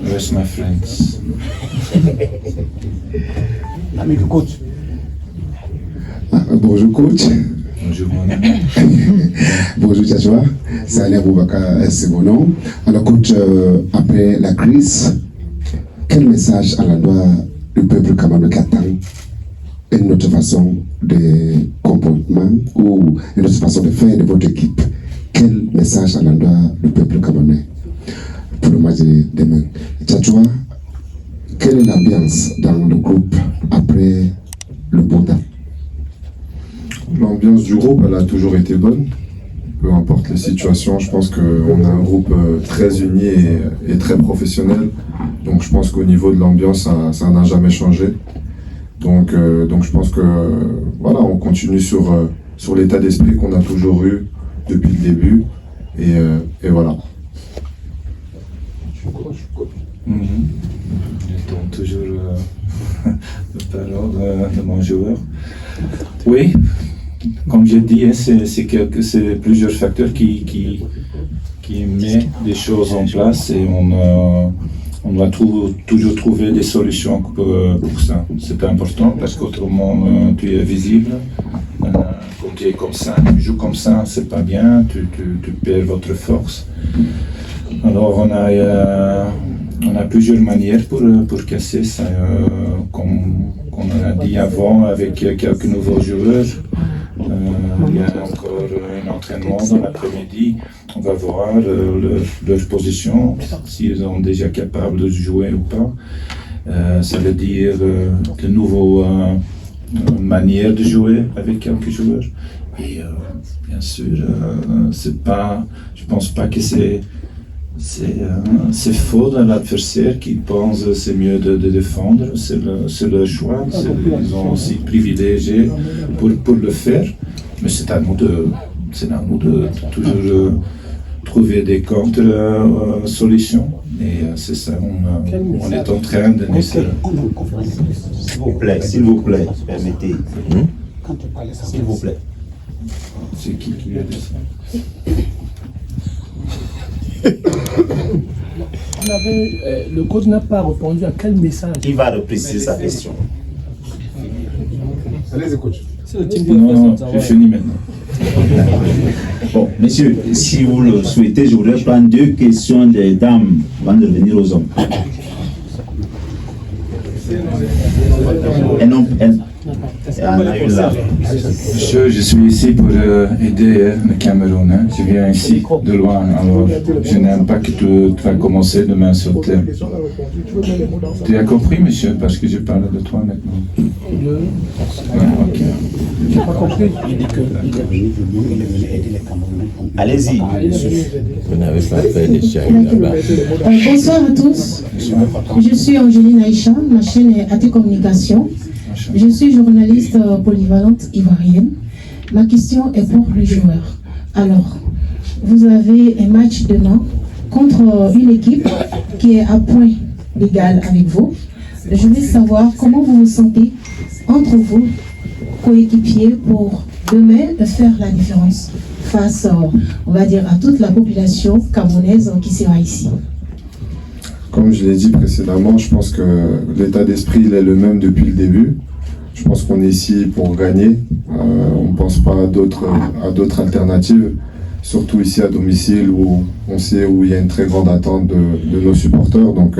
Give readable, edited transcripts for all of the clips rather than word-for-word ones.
Where's my friends? Ami du coach. Bonjour coach. Bonjour mon ami. Bonjour Tchadjoua. C'est Alain Boubacar, c'est mon nom. Alors coach, après la crise, quel message à l'endroit du peuple camerounais qui attend une autre façon de comportement ou une autre façon de faire de votre équipe? Quel message à l'endroit du peuple camerounais pour le match de demain? Tchadjoua, quelle est l'ambiance dans le groupe après le bon temps? L'ambiance du groupe, elle a toujours été bonne. Peu importe les situations, je pense qu'on a un groupe très uni et très professionnel. Donc je pense qu'au niveau de l'ambiance, ça n'a jamais changé. Donc je pense que voilà, on continue sur l'état d'esprit qu'on a toujours eu depuis le début. Et voilà. J'attends toujours la parole de mon joueur. Oui, comme j'ai dit, c'est plusieurs facteurs qui mettent des choses en place et on doit toujours trouver des solutions pour ça. C'est important parce qu'autrement tu es visible. Quand tu es comme ça, tu joues comme ça, c'est pas bien, tu perds votre force. Alors on a plusieurs manières pour casser ça, comme on a dit avant avec quelques nouveaux joueurs. Il y a encore un entraînement dans l'après-midi. On va voir leur position, s'ils sont déjà capables de jouer ou pas. Ça veut dire de nouvelles manières de jouer avec quelques joueurs. Et bien sûr, je pense pas que c'est faux de l'adversaire qui pense que c'est mieux de défendre, c'est leur choix, ils ont aussi privilégié pour le faire, mais c'est à nous de toujours trouver des contre-solutions, et c'est ça, on est en train de essayer. S'il vous plaît, permettez. S'il vous plaît. C'est qui a dit ça? Le coach n'a pas répondu à quel message. Qui va repréciser sa question? Allez-y coach. Non, j'ai fini maintenant. Bon, messieurs, si vous le souhaitez, je voudrais prendre deux questions des dames avant de revenir aux hommes. Et non, Monsieur, je suis ici pour aider le Cameroun. Hein. Je viens ici de loin, alors je n'aime pas que tu vas commencer de m'insulter. Tu as compris, monsieur, parce que je parle de toi maintenant. Ok. Je n'ai pas compris. Il dit que allez-y. Vous n'avez pas fait de chai là-bas. Bonsoir à tous. Je suis Angeline Aïcha, ma chaîne est AT Communication. Je suis journaliste polyvalente ivoirienne. Ma question est pour les joueurs. Alors, vous avez un match demain contre une équipe qui est à point égal avec vous. Je voulais savoir comment vous vous sentez entre vous, coéquipiers, pour demain faire la différence face, on va dire, à toute la population camerounaise qui sera ici. Comme je l'ai dit précédemment, je pense que l'état d'esprit il est le même depuis le début. Je pense qu'on est ici pour gagner. On ne pense pas à d'autres alternatives, surtout ici à domicile où on sait où il y a une très grande attente de nos supporters. Donc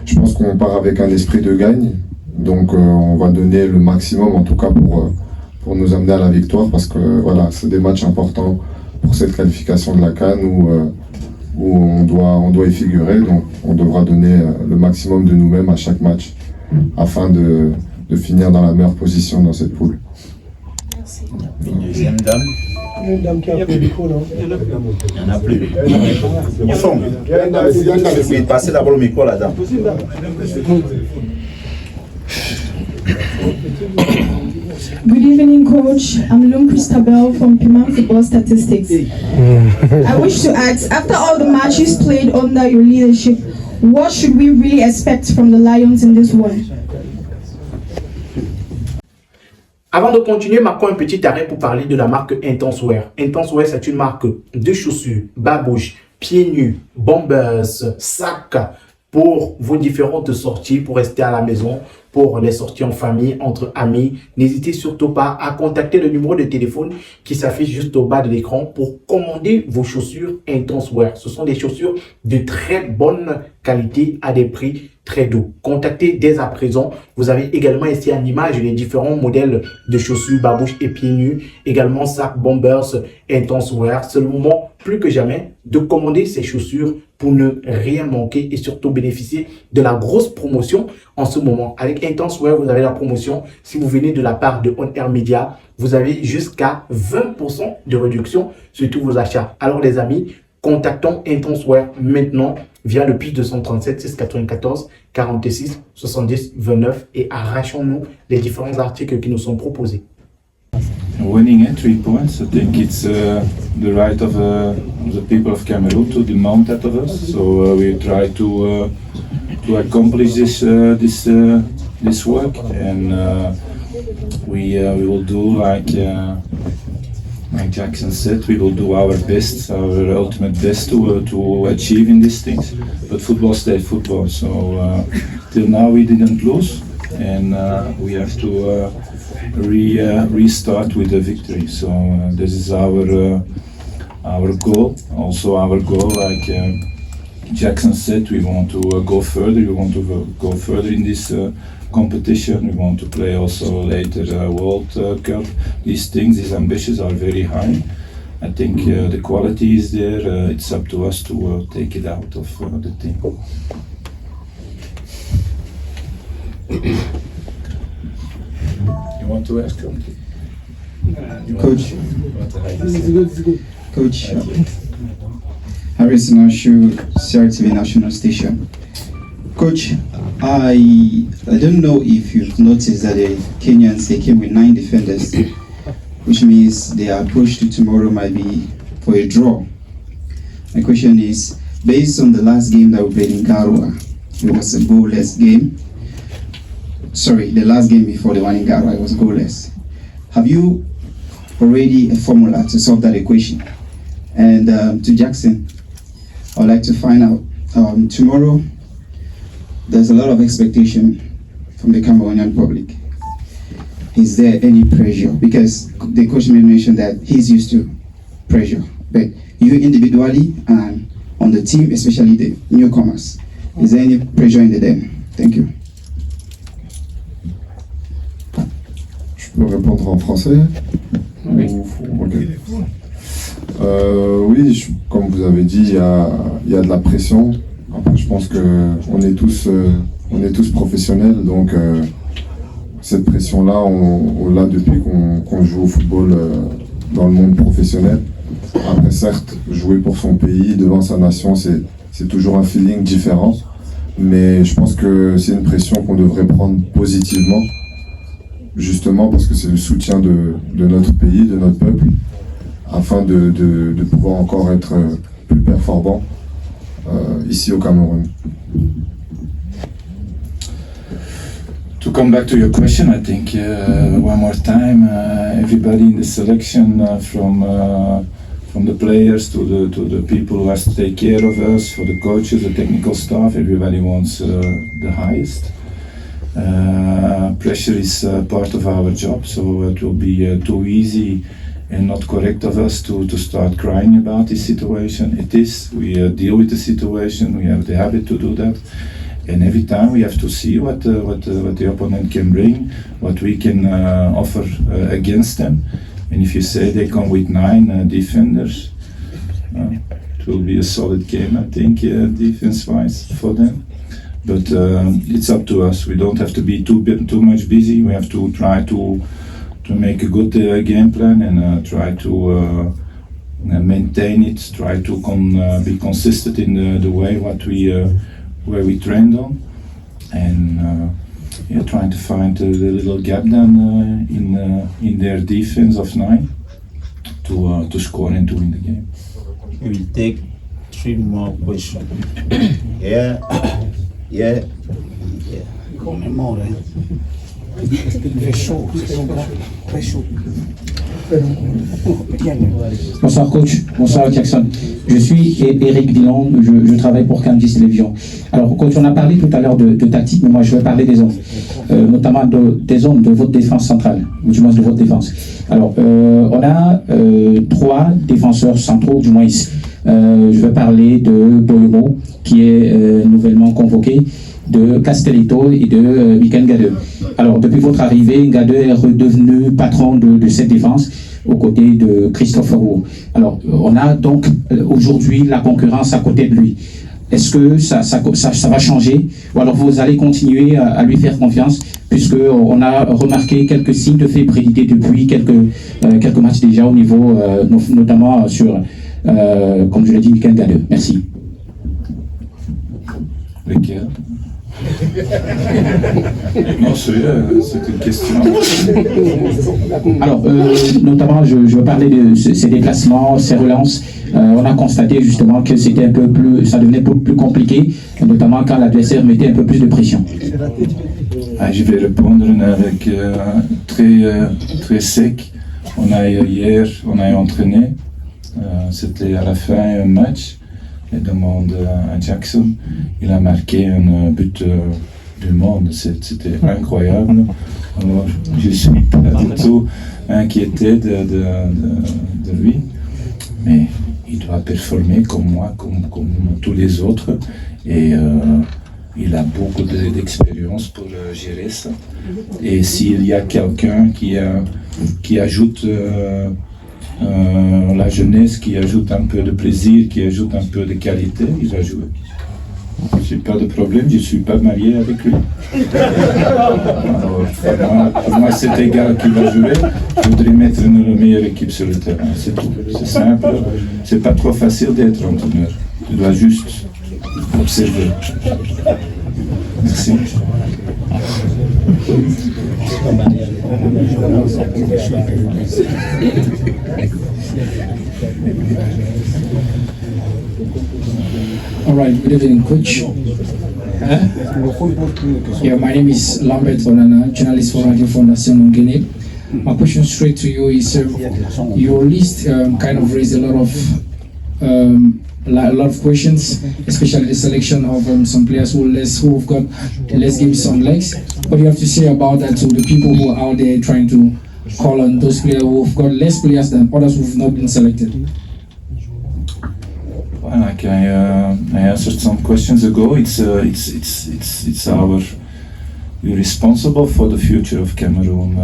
je pense qu'on part avec un esprit de gagne. Donc on va donner le maximum en tout cas pour nous amener à la victoire parce que voilà, c'est des matchs importants pour cette qualification de la CAN où on doit y figurer. Donc on devra donner le maximum de nous-mêmes à chaque match afin de finir dans la meilleure position dans cette poule. Merci. Une deuxième dame. Une dame qui a pris le micro, non? Il n'y en a plus. Au fond, vous pouvez passer d'abord le micro à la dame. Good evening, Coach. I'm Lum Christabel from Pima Football Statistics. I wish to ask, after all the matches played under your leadership, what should we really expect from the Lions in this one? Avant de continuer, marquons un petit arrêt pour parler de la marque Intense Wear. Intense Wear, c'est une marque de chaussures, babouches, pieds nus, bombers, sacs pour vos différentes sorties, pour rester à la maison, pour les sorties en famille, entre amis. N'hésitez surtout pas à contacter le numéro de téléphone qui s'affiche juste au bas de l'écran pour commander vos chaussures Intense Wear. Ce sont des chaussures de très bonne qualité à des prix très doux. Contactez dès à présent. Vous avez également ici en image les différents modèles de chaussures babouches et pieds nus, également sacs bombers Intense Wear. C'est le moment plus que jamais de commander ces chaussures pour ne rien manquer et surtout bénéficier de la grosse promotion en ce moment. Avec Intense Wear, vous avez la promotion. Si vous venez de la part de On Air Media, vous avez jusqu'à 20% de réduction sur tous vos achats. Alors les amis, contactons Intense Wear maintenant via le plus 237 694 46 70 29 et arrachons-nous les différents articles qui nous sont proposés. Winning at 3 points, I think it's the right of the people of Cameroon to demand that of us. So we try to accomplish this work, and we will do like Jackson said, we will do our best, our ultimate best to achieve in these things. But football stays football. So till now we didn't lose, and we have to restart with a victory. So this is our goal. Also our goal, like Jackson said, we want to go further. We want to go further in this competition. We want to play also later World Cup. These things, these ambitions are very high. I think the quality is there. It's up to us to take it out of the team. You want to ask something? Coach. This is good. Coach. Harris Nashu, CRTV National Station. Coach, I don't know if you've noticed that the Kenyans, they came with 9 defenders, which means their approach to tomorrow might be for a draw. My question is, based on the last game that we played in Garua, it was a goalless game. Sorry, the last game before the one in Garua, it was goalless. Have you already a formula to solve that equation? And to Jackson, I'd like to find out, tomorrow, there's a lot of expectation from the Cameroonian public. Is there any pressure? Because the coach made mention that he's used to pressure, but you individually and on the team, especially the newcomers, is there any pressure in the den? Thank you. Je peux répondre en français? Oui. Oui, comme vous avez dit, il y a de la pression. Après, je pense que on est tous professionnels, donc cette pression-là, on l'a depuis qu'on joue au football dans le monde professionnel. Après, certes, jouer pour son pays, devant sa nation, c'est toujours un feeling différent, mais je pense que c'est une pression qu'on devrait prendre positivement, justement parce que c'est le soutien de notre pays, de notre peuple, afin de pouvoir encore être plus performant ici au Cameroun. To come back to your question, I think one more time, everybody in the selection, from the players to the people who has to take care of us, for the coaches, the technical staff, everybody wants the highest. Pressure is part of our job, so it will be too easy and not correct of us to start crying about this situation. It is, we deal with the situation, we have the habit to do that, and every time we have to see what the opponent can bring, what we can offer against them. And if you say they come with 9 defenders, it will be a solid game, I think, defense-wise for them. But it's up to us. We don't have to be too much busy. We have to try to make a good game plan and try to maintain it. Try to be consistent in the way where we trained on, and trying to find the little gap then in their defense of 9 to score and to win the game. We take 3 more questions. Yeah. Bonsoir coach, bonsoir Jackson. Je suis Eric Dillon, je travaille pour Candice Télévision. Alors coach, on a parlé tout à l'heure de tactique, mais moi je vais parler des hommes, notamment des hommes de votre défense centrale, ou du moins de votre défense. Alors on a 3 défenseurs centraux, du moins ici. Je vais parler de Boyomo, qui est nouvellement convoqué, de Castellito et de Michael Gadeux. Alors, depuis votre arrivée, Gadeux est redevenu patron de cette défense aux côtés de Christopher Roux. Alors, on a donc aujourd'hui la concurrence à côté de lui. Est-ce que ça va changer? Ou alors vous allez continuer à lui faire confiance, puisqu'on a remarqué quelques signes de fébrilité depuis quelques matchs déjà au niveau, notamment sur, comme je l'ai dit, Michael Gadeux. Merci. Lequel? Non, c'est une question. Alors, notamment, je veux parler de ces déplacements, ces relances. On a constaté justement que c'était un peu plus, ça devenait plus compliqué, notamment quand l'adversaire mettait un peu plus de pression. Je vais répondre avec très sec. Hier, on a entraîné. C'était à la fin un match. Je demande à Jackson, il a marqué un but du monde, c'était incroyable. Alors, je ne suis pas du tout inquiété de lui, mais il doit performer comme moi, comme tous les autres, et il a beaucoup d'expérience pour gérer ça. Et s'il y a quelqu'un qui ajoute la jeunesse, qui ajoute un peu de plaisir, qui ajoute un peu de qualité, il va jouer. Je n'ai pas de problème, je ne suis pas marié avec lui. Alors, pour moi, c'est égal qui va jouer. Je voudrais mettre la meilleure équipe sur le terrain, c'est tout. C'est simple. C'est pas trop facile d'être entraîneur. Tu dois juste observer. Merci. All right, good evening, Coach. Yeah, my name is Lambert Onana, journalist for Radio Fondation Mungene. My question straight to you is, your list kind of raised a lot of questions, especially the selection of some players who've got less games on legs. What do you have to say about that to the people who are out there trying to call on those players who've got less players than others who've not been selected? Well, like I answered some questions ago, it's we're responsible for the future of Cameroon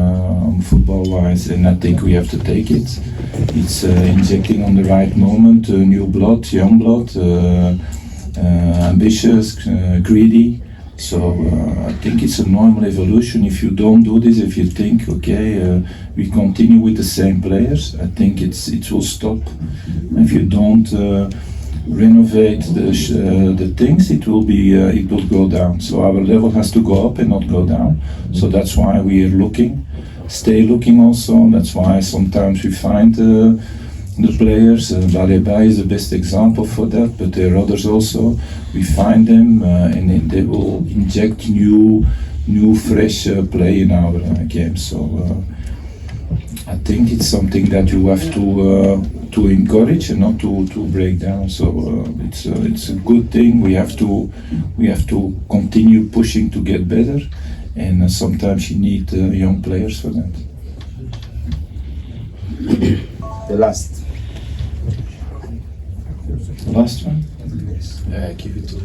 football-wise, and I think we have to take it. It's injecting on the right moment, new blood, young blood, ambitious, greedy. So I think it's a normal evolution. If you don't do this, if you think, okay, we continue with the same players, I think it will stop. If you don't renovate the things, it will go down. So our level has to go up and not go down. So that's why we are looking, stay looking also. That's why sometimes we find the players. Baleba is the best example for that, but there are others also. We find them and they will inject new fresh play in our game. So I think it's something that you have to encourage and not to break down. So it's a good thing. We have to continue pushing to get better, and sometimes you need young players for that. The last one? Give it to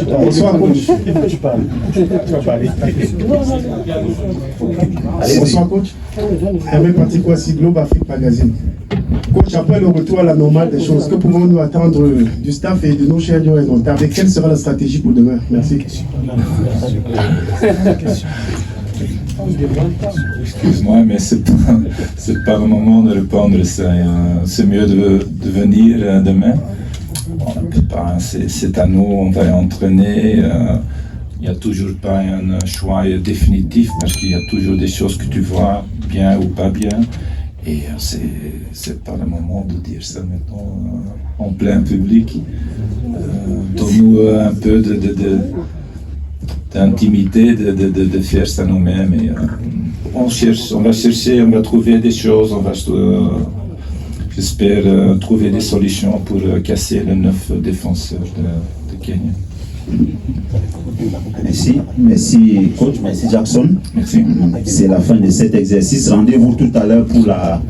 Bonsoir, coach. Bonsoir, coach. Hervé Patikouassi, Globe Afrique Magazine. Coach, après le retour à la normale des choses, que pouvons-nous attendre du staff et de nos chers lions et notables, et quelle sera la stratégie pour demain? Merci. Excuse-moi, mais c'est pas le moment de répondre ça. C'est mieux de venir demain. On ne peut pas, c'est à nous, on va entraîner. Il n'y a toujours pas un choix définitif parce qu'il y a toujours des choses que tu vois bien ou pas bien. Et c'est pas le moment de dire ça maintenant en plein public. Donne-nous un peu d'intimité, de faire ça nous-mêmes. Et, on va chercher, on va trouver des choses, on va, j'espère, trouver des solutions pour casser le 9 défenseur de Kenya. Merci coach, merci Jackson. Merci. C'est la fin de cet exercice. Rendez-vous tout à l'heure pour la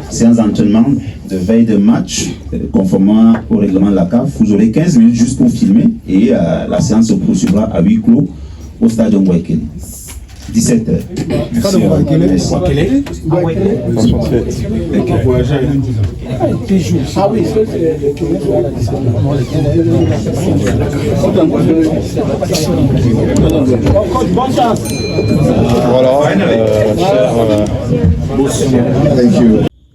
séance d'entraînement de veille de match, conformément au règlement de la CAF. Vous aurez 15 minutes juste pour filmer et la séance se poursuivra à huis clos au stade de Mwekele. 17h. Merci. Ah oui, bonne chance.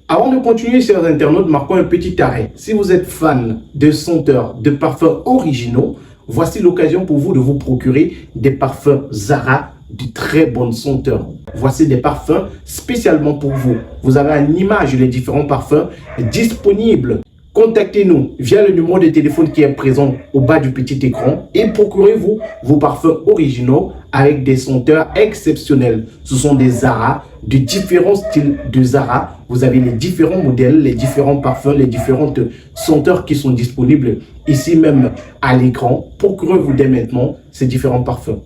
Avant de continuer, chers internautes, marquons un petit arrêt. Si vous êtes fan de senteurs, de parfums originaux, voici l'occasion pour vous de vous procurer des parfums Zara de très bonnes senteurs. Voici des parfums spécialement pour vous. Vous avez en image les différents parfums disponibles. Contactez-nous via le numéro de téléphone qui est présent au bas du petit écran et procurez-vous vos parfums originaux avec des senteurs exceptionnelles. Ce sont des Zara, de différents styles de Zara. Vous avez les différents modèles, les différents parfums, les différentes senteurs qui sont disponibles ici même à l'écran. Procurez-vous dès maintenant ces différents parfums.